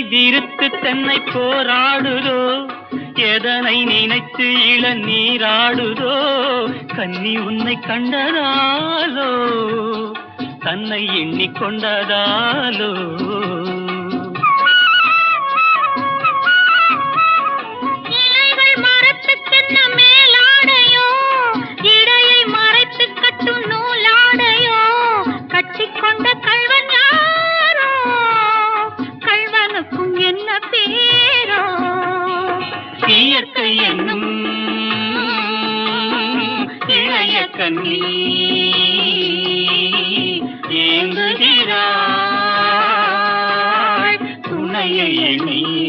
விருத்து தென்னை போராடுதோ, எதனை நினைத்து இளநீராடுதோ, கன்னி உன்னை கண்டதாலோ, தன்னை எண்ணிக்கொண்டதாலோ. இயற்கை என்னும் இளைய கண்ணி ஏங்குகிறாள் துணையை எண்ணி.